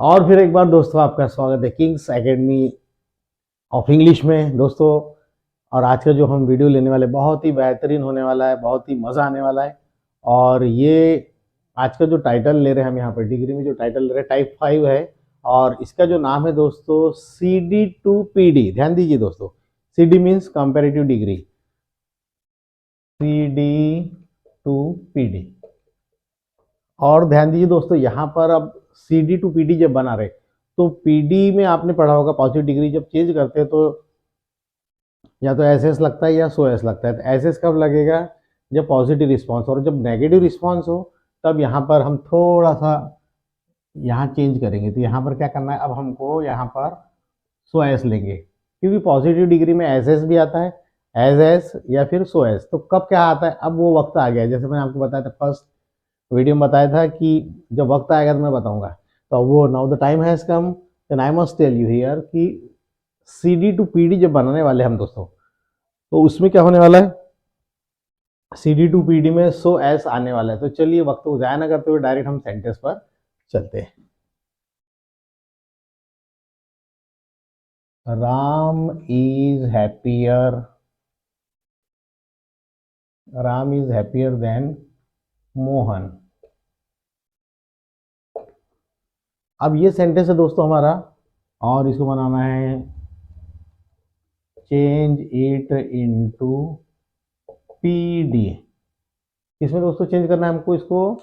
और फिर एक बार दोस्तों आपका स्वागत है किंग्स एकेडमी ऑफ इंग्लिश में दोस्तों। और आज का जो हम वीडियो लेने वाले बहुत ही बेहतरीन होने वाला है, बहुत ही मज़ा आने वाला है। और ये आज का जो टाइटल ले रहे हैं हम यहाँ पर डिग्री में जो टाइटल ले रहे हैं टाइप 5 है। और इसका जो नाम है दोस्तों CD to PD। ध्यान दीजिए दोस्तों, CD means comparative degree, CD to PD। और ध्यान दीजिए दोस्तों, यहाँ पर अब CD to PD जब बना रहे तो PD में आपने पढ़ा होगा पॉजिटिव डिग्री जब चेंज करते हैं तो या तो SS लगता है या SOS लगता है। तो SS कब लगेगा? जब पॉजिटिव रिस्पांस, और जब नेगेटिव रिस्पांस हो तब यहाँ पर हम थोड़ा सा यहाँ चेंज करेंगे। तो यहाँ पर क्या करना है, अब हमको यहाँ पर SOS लेंगे, क्योंकि पॉजिटिव डिग्री में SS भी आता है, SS या फिर SOS। तो कब क्या आता है, अब वो वक्त आ गया है। जैसे मैंने आपको बताया था फर्स्ट वीडियो में बताया था कि जब वक्त आएगा तो मैं बताऊंगा। तो वो now the time has come, then I must tell you here कि CD to PD जब बनाने वाले हम दोस्तों, तो उसमें क्या होने वाला है, CD to PD में SOS आने वाला है। तो चलिए वक्त को ज़ाया ना करते हुए डायरेक्ट हम सेंटेंस पर चलते हैं। Ram is happier, Ram is happier than Mohan. अब ये सेंटेंस है दोस्तों हमारा, और इसको बनाना है चेंज इट इनटू PD। इसमें दोस्तों चेंज करना है हमको, इसको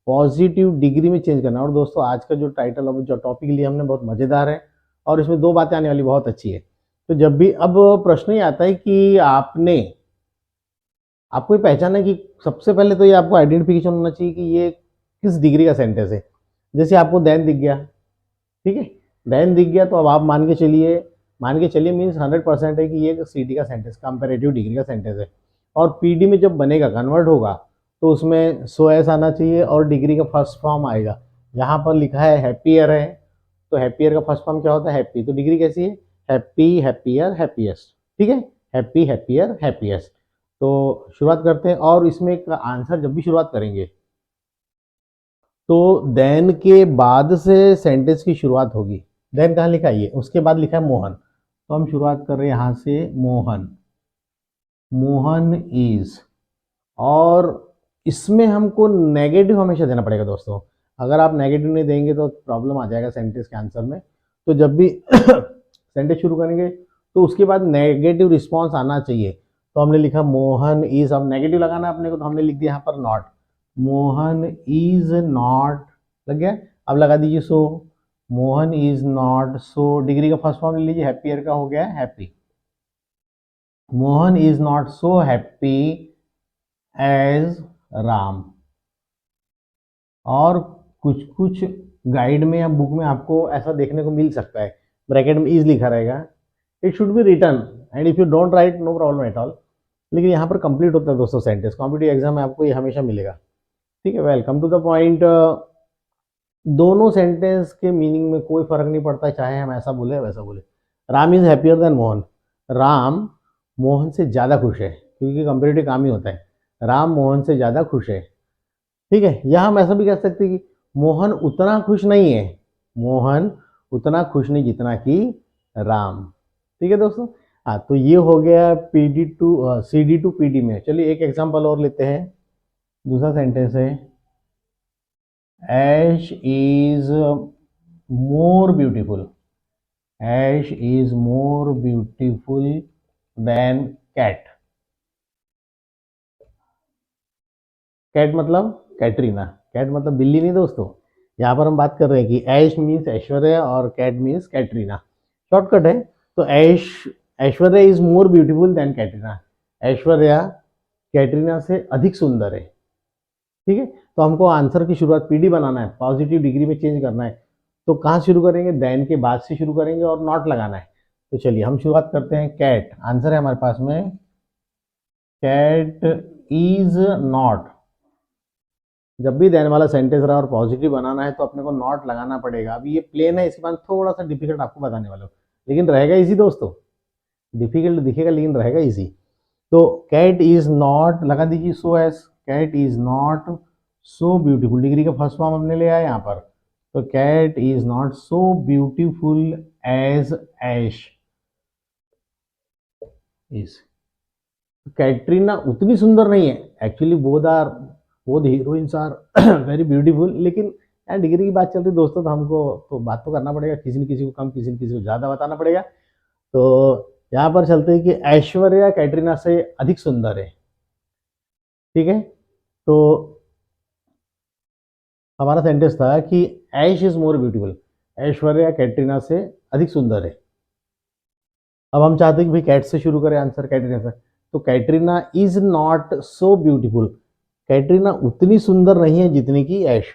पॉजिटिव डिग्री में चेंज करना है। और दोस्तों आज का जो टाइटल अब जो टॉपिक लिया हमने बहुत मज़ेदार है, और इसमें दो बातें आने वाली बहुत अच्छी है। तो जब भी अब प्रश्न ही आता है कि आपको ये पहचाना है कि सबसे पहले तो ये आपको आइडेंटिफिकेशन होना चाहिए कि ये किस डिग्री का सेंटेंस है। जैसे आपको देन दिख गया, ठीक है, देन दिख गया तो अब आप मान के चलिए मीन्स 100% है कि ये CD का सेंटेंस कंपेरेटिव डिग्री का सेंटेंस है। और PD में जब बनेगा, कन्वर्ट होगा, तो उसमें SOS आना चाहिए और डिग्री का फर्स्ट फॉर्म आएगा। यहाँ पर लिखा है हैप्पियर है, तो हैप्पियर का फर्स्ट फॉर्म क्या होता है, हैप्पी। तो डिग्री कैसी है, हैप्पी, हैप्पियर, हैप्पीएस्ट। ठीक है, हैप्पी, हैप्पियर, हैप्पीएस्ट। तो शुरुआत करते हैं, और इसमें एक आंसर जब भी शुरुआत करेंगे तो देन के बाद से सेंटेंस की शुरुआत होगी। देन कहाँ लिखा है, ये उसके बाद लिखा है मोहन। तो हम शुरुआत कर रहे हैं यहाँ से, मोहन, मोहन इज। और इसमें हमको नेगेटिव हमेशा देना पड़ेगा दोस्तों। अगर आप नेगेटिव नहीं देंगे तो प्रॉब्लम आ जाएगा सेंटेंस के आंसर में। तो जब भी सेंटेंस शुरू करेंगे तो उसके बाद नेगेटिव रिस्पॉन्स आना चाहिए। तो हमने लिखा मोहन इज, अब नेगेटिव लगाना है अपने को, तो हमने लिख दिया यहाँ पर नॉट। मोहन इज नॉट लग गया। अब लगा दीजिए so, Mohan is not so, degree का फर्स्ट फॉर्म ले लीजिए, हैप्पियर का हो गया happy. Mohan is not so happy as Ram. और कुछ कुछ गाइड में या बुक में आपको ऐसा देखने को मिल सकता है, ब्रैकेट में इज लिखा रहेगा, it should be return, and if you don't write no problem at all. लेकिन यहाँ पर कंप्लीट होता है दोस्तों सेंटेंस, कॉम्पिटिटिव एग्जाम में आपको ये हमेशा मिलेगा। ठीक है, वेलकम टू द पॉइंट। दोनों सेंटेंस के मीनिंग में कोई फर्क नहीं पड़ता, चाहे हम ऐसा बोले वैसा बोले। Ram is happier than Mohan, Ram Mohan से ज़्यादा खुश है, क्योंकि कंपेरेटिव काम ही होता है। राम मोहन से ज़्यादा खुश है। ठीक है, या हम ऐसा भी कह सकते हैं कि मोहन उतना खुश नहीं है, मोहन उतना खुश नहीं जितना कि राम। ठीक है दोस्तों, हाँ, तो ये हो गया CD to PD में। चलिए एक एग्जांपल और लेते हैं। दूसरा सेंटेंस है, Ash is more beautiful, Ash is more beautiful than Kat. Kat मतलब कैटरीना, कैट मतलब बिल्ली नहीं दोस्तों। यहाँ पर हम बात कर रहे हैं कि ऐश मीन्स ऐश्वर्या और कैट मीन्स कैटरीना, शॉर्टकट है। तो Aishwarya is more beautiful then Katrina, Aishwarya Katrina से अधिक सुंदर है। ठीक है, तो हमको आंसर की शुरुआत PD बनाना है, पॉजिटिव डिग्री में चेंज करना है। तो कहाँ शुरू करेंगे, देन के बाद से शुरू करेंगे और नॉट लगाना है। तो चलिए हम शुरुआत करते हैं, कैट आंसर है हमारे पास में, कैट इज नॉट। जब भी देन वाला सेंटेंस रहा और पॉजिटिव बनाना है तो अपने को नॉट लगाना पड़ेगा। अभी ये प्लेन है, इसके बाद थोड़ा सा डिफिकल्ट आपको बताने वाला हूँ, लेकिन रहेगा इजी दोस्तों। डिफिकल्ट दिखेगा लेकिन रहेगा इजी। तो कैट इज नॉट लगा दीजिए so as, Kat is not so beautiful, degree का फर्स्ट फॉर्म हमने ले आया यहाँ पर, तो Kat is not so beautiful as Ash is. Katrina उतनी सुंदर नहीं है actually, both heroines are very beautiful, लेकिन यार डिग्री की बात चल रही दोस्तों, तो हमको तो बात तो करना पड़ेगा, किसी न किसी को कम, किसी न किसी को ज़्यादा बताना पड़ेगा। तो यहाँ पर चलते हैं कि ऐश्वर्या कैटरीना से अधिक सुंदर है। ठीक है, तो हमारा सेंटेंस था कि Ash is more beautiful, Aishwarya Katrina से अधिक सुंदर है। अब हम चाहते हैं कि भाई कैट से शुरू करें आंसर, कैटरीना से। तो Katrina is not so beautiful, Katrina उतनी सुंदर नहीं है जितनी की ऐश।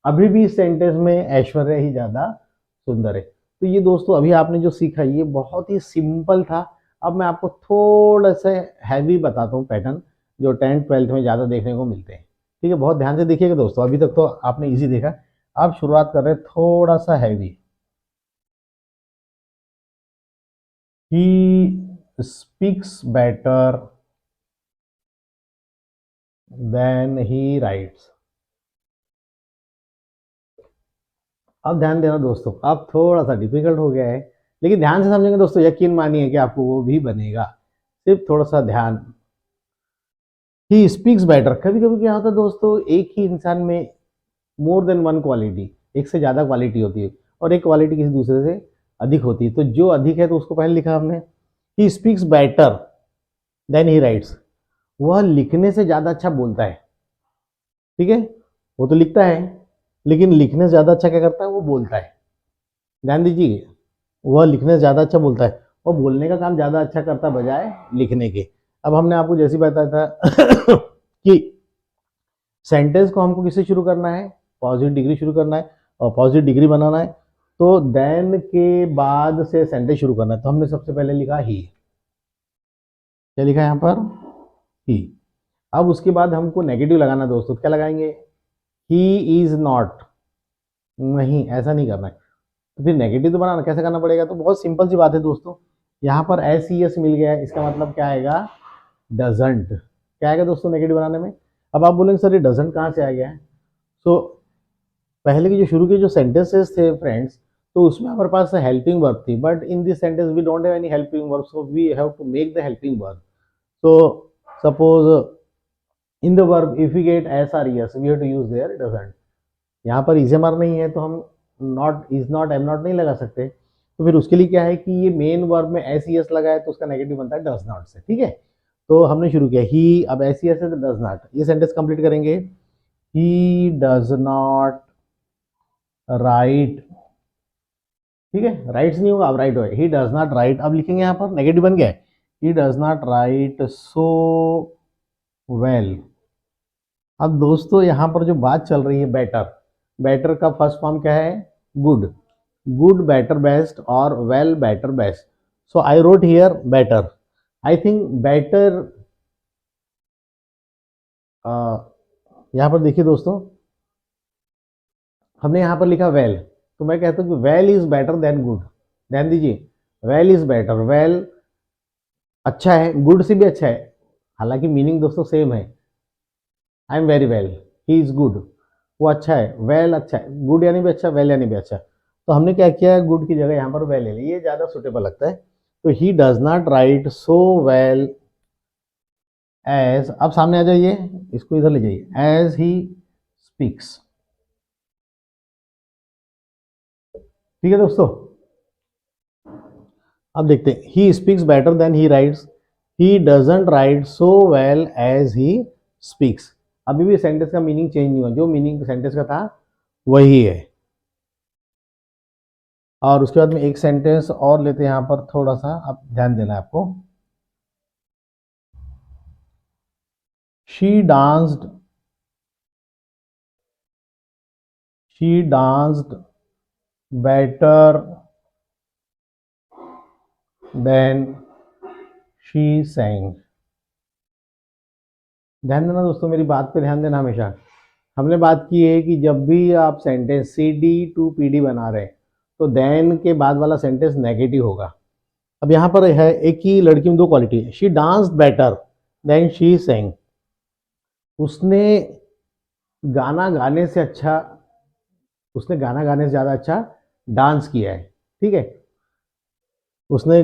अभी भी इस सेंटेंस में ऐश्वर्या ही ज़्यादा सुंदर है। तो ये दोस्तों अभी आपने जो सीखा ये बहुत ही सिंपल था। अब मैं आपको थोड़ा सा हैवी बताता हूँ पैटर्न, जो 10th-12th में ज़्यादा देखने को मिलते हैं। ठीक है, बहुत ध्यान से देखिएगा दोस्तों, अभी तक तो आपने इजी देखा, अब शुरुआत कर रहे हैं थोड़ा सा heavy. He speaks better than he writes. अब ध्यान देना दोस्तों, अब थोड़ा सा डिफिकल्ट हो गया है, लेकिन ध्यान से समझेंगे दोस्तों, यकीन मानिए कि आपको वो भी बनेगा, सिर्फ थोड़ा सा ध्यान। ही स्पीक्स बेटर, कभी कभी क्या होता है दोस्तों, एक ही इंसान में मोर देन वन क्वालिटी, एक से ज़्यादा क्वालिटी होती है, और एक क्वालिटी किसी दूसरे से अधिक होती है। तो जो अधिक है तो उसको पहले लिखा हमने, he speaks better than he writes, वह लिखने से ज़्यादा अच्छा बोलता है। ठीक है, वो तो लिखता है, लेकिन लिखने से ज़्यादा अच्छा क्या करता है, वो बोलता है। ध्यान दीजिए, वह लिखने से ज़्यादा अच्छा बोलता है, वो बोलने का काम ज़्यादा अच्छा करता बजाय लिखने के। अब हमने आपको जैसे बताया था कि सेंटेंस को हमको किससे शुरू करना है, पॉजिटिव डिग्री शुरू करना है, और पॉजिटिव डिग्री बनाना है, तो देन के बाद से सेंटेंस शुरू करना है। तो हमने सबसे पहले लिखा ही, क्या लिखा है यहाँ पर, ही। अब उसके बाद हमको नेगेटिव लगाना है दोस्तों, क्या लगाएंगे, ही इज नॉट, नहीं ऐसा नहीं करना है। तो फिर नेगेटिव तो बनाना कैसे करना पड़ेगा, तो बहुत सिंपल सी बात है दोस्तों, यहाँ पर एस ई एस मिल गया है, इसका मतलब क्या आएगा, डजंट। क्या आएगा दोस्तों नेगेटिव बनाने में। अब आप बोलेंगे सर ये डजंट कहाँ से आ गया है, तो पहले के जो शुरू के जो सेंटेंसेस थे फ्रेंड्स, तो उसमें हमारे पास हेल्पिंग वर्ब थी, but in this sentence we don't have any helping verb, so we have to make the helping verb. so suppose in the verb if we get s or es we have to use there doesn't। यहाँ पर is M R नहीं है तो हम not, is not, am not नहीं लगा सकते। तो फिर उसके लिए क्या है कि ये मेन वर्ब में एस ई एस लगा है, तो उसका नेगेटिव बनता है डज नॉट से। ठीक है, तो हमने शुरू किया ही, अब एस ई एस है तो डज नॉट, ये सेंटेंस कंप्लीट करेंगे, ही डज नॉट राइट। ठीक है, राइट्स नहीं होगा, अब राइट होगा, ही डज नॉट राइट। अब लिखेंगे यहाँ पर नेगेटिव बन गया है, ही does not write so well. अब दोस्तों यहाँ पर जो बात चल रही है बेटर, बेटर का फर्स्ट फॉर्म क्या है, गुड, गुड बेटर बेस्ट और well better best. So I wrote here better, I think better, यहाँ पर देखिए दोस्तों, हमने यहाँ पर लिखा वेल, तो मैं कहता हूँ कि well is better than good. ध्यान दीजिए, वेल इज बेटर, वेल अच्छा है, गुड से भी अच्छा है, हालांकि मीनिंग दोस्तों सेम है। I am very well, he is good, वो अच्छा है, वेल अच्छा है, गुड यानी भी अच्छा, वेल यानी भी अच्छा। तो हमने क्या किया, गुड की जगह यहाँ पर वेल ले ली, ये ज़्यादा सुटेबल लगता है। तो he does not write so well as, अब सामने आ जाइए, इसको इधर ले जाइए, एज ही स्पीक्स। ठीक है दोस्तों, अब देखते हैं, he speaks better than he writes, he doesn't write so well as he speaks. अभी भी सेंटेंस का मीनिंग चेंज नहीं हुआ, जो मीनिंग सेंटेंस का था वही है। और उसके बाद में एक सेंटेंस और लेते हैं यहाँ पर, थोड़ा सा अब ध्यान देना है आपको, she danced, she danced better than she sang। ध्यान देना दोस्तों, मेरी बात पे ध्यान देना हमेशा। हमने बात की है कि जब भी आप sentence C D to P D बना रहे हैं, तो देन के बाद वाला सेंटेंस नेगेटिव होगा। अब यहाँ पर है, एक ही लड़की में दो क्वालिटी है, she danced better than she sang, उसने गाना गाने से अच्छा उसने गाना गाने से ज़्यादा अच्छा डांस किया है, ठीक है, उसने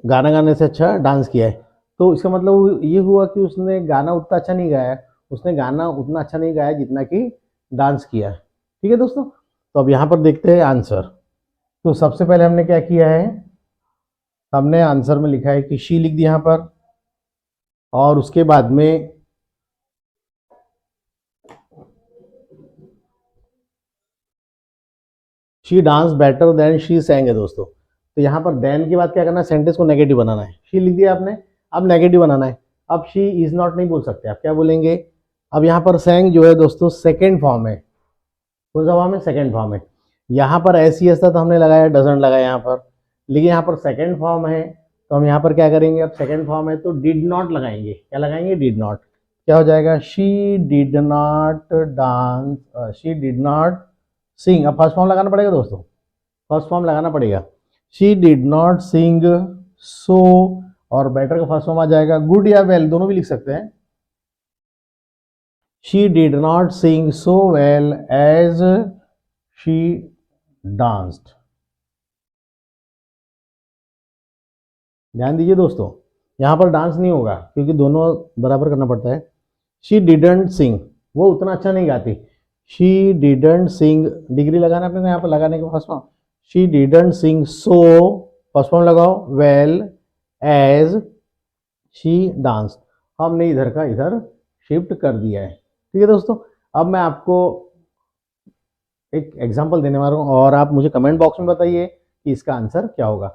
गाना गाने से अच्छा डांस किया है। तो इसका मतलब ये हुआ कि उसने गाना उतना अच्छा नहीं गाया, उसने गाना उतना अच्छा नहीं गाया जितना कि डांस किया। ठीक है दोस्तों, तो अब यहाँ पर देखते हैं आंसर। तो सबसे पहले हमने क्या किया है, हमने आंसर में लिखा है कि शी लिख दिया यहाँ पर, और उसके बाद में she dance better than she सैंग है दोस्तों। तो यहाँ पर देन के बाद क्या करना है, सेंटेंस को नेगेटिव बनाना है। शी लिख दिया आपने, अब नेगेटिव बनाना है। अब शी इज नॉट नहीं बोल सकते, आप क्या बोलेंगे, अब यहाँ पर सैंग जो है दोस्तों सेकेंड फॉर्म है। कौन सा फॉर्म है, सेकेंड फॉर्म है। यहाँ पर ऐसी ऐसा तो हमने लगाया, डजंट लगाया यहाँ पर, लेकिन यहाँ पर सेकेंड फॉर्म है, तो हम यहाँ पर क्या करेंगे, अब सेकेंड फॉर्म है तो डिड नॉट लगाएंगे। क्या लगाएंगे, डिड नॉट। क्या हो जाएगा, she did not dance, she did not sing. अब फर्स्ट फॉर्म लगाना पड़ेगा दोस्तों, फर्स्ट फॉर्म लगाना पड़ेगा। शी डिड नॉट सिंग सो, और बेटर का फर्स्ट फॉर्म आ जाएगा गुड या वेल, दोनों भी लिख सकते हैं। She did not sing so well as she danced. ध्यान दीजिए दोस्तों, यहाँ पर डांस नहीं होगा क्योंकि दोनों बराबर करना पड़ता है। शी डिडंट सिंग, वो उतना अच्छा नहीं गाती। शी डिडंट सिंग, डिग्री लगाना अपने को यहाँ पर लगाने के first form. She didn't sing so, first form लगाओ, वेल एज शी डांस। हमने इधर का इधर शिफ्ट कर दिया है। ठीक है दोस्तों, अब मैं आपको एक एग्जांपल देने वाला हूँ और आप मुझे कमेंट बॉक्स में बताइए कि इसका आंसर क्या होगा।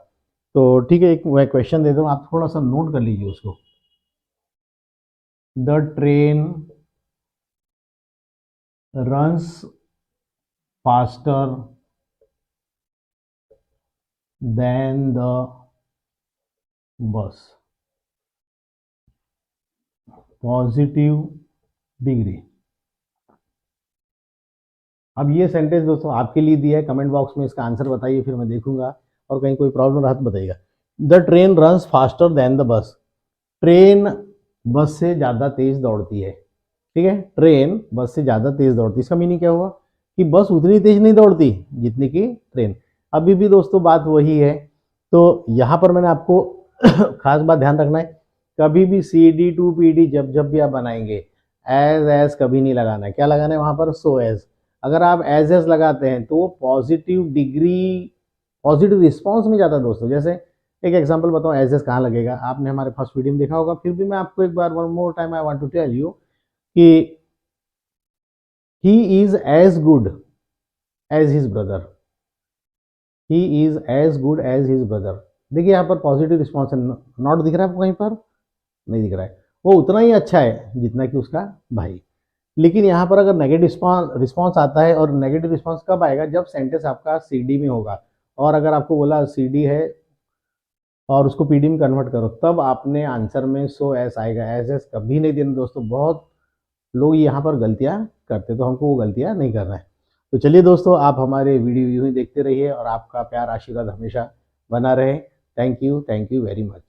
तो ठीक है, एक मैं क्वेश्चन दे दूँ, आप थोड़ा सा नोट कर लीजिए उसको। The train runs faster than the bus, positive degree. अब ये सेंटेंस दोस्तों आपके लिए दिया है, कमेंट बॉक्स में इसका आंसर बताइए, फिर मैं देखूंगा, और कहीं कोई प्रॉब्लम रहा तो बताइएगा। The train runs faster than the bus, train bus से ज़्यादा तेज दौड़ती है। ठीक है, ट्रेन बस से ज़्यादा तेज दौड़ती है, इसका मीनिंग क्या हुआ कि बस उतनी तेज नहीं दौड़ती जितनी कि ट्रेन। अभी भी दोस्तों बात वही है। तो यहाँ पर मैंने आपको खास बात ध्यान रखना है, कभी भी C D to P D जब जब भी आप बनाएंगे, एज कभी नहीं लगाना है। क्या लगाना है वहाँ पर, सो एज। अगर आप एज लगाते हैं तो वो पॉजिटिव डिग्री, पॉजिटिव रिस्पॉन्स में जाता है दोस्तों। जैसे एक एग्जांपल बताओ, एज कहाँ लगेगा, आपने हमारे फर्स्ट वीडियो में देखा होगा, फिर भी मैं आपको एक बार one more time I want to tell you कि he is as good as his brother, he is as good as his brother. देखिए यहाँ पर पॉजिटिव रिस्पॉन्स है, नॉट दिख रहा है आपको कहीं पर, नहीं दिख रहा है। वो उतना ही अच्छा है जितना कि उसका भाई। लेकिन यहाँ पर अगर नेगेटिव रिस्पॉन्स आता है, और नेगेटिव रिस्पॉन्स कब आएगा, जब सेंटेंस आपका सी डी में होगा, और अगर आपको बोला सी डी है और उसको पीडी में कन्वर्ट करो, तब आपने आंसर में सो एस आएगा। एस एस कभी नहीं देना दोस्तों, बहुत लोग यहाँ पर गलतियाँ करते, तो हमको वो गलतियाँ नहीं करना है। तो चलिए दोस्तों, आप हमारे वीडियो यूँ ही देखते रहिए और आपका प्यार आशीर्वाद हमेशा बना रहे। Thank you very much.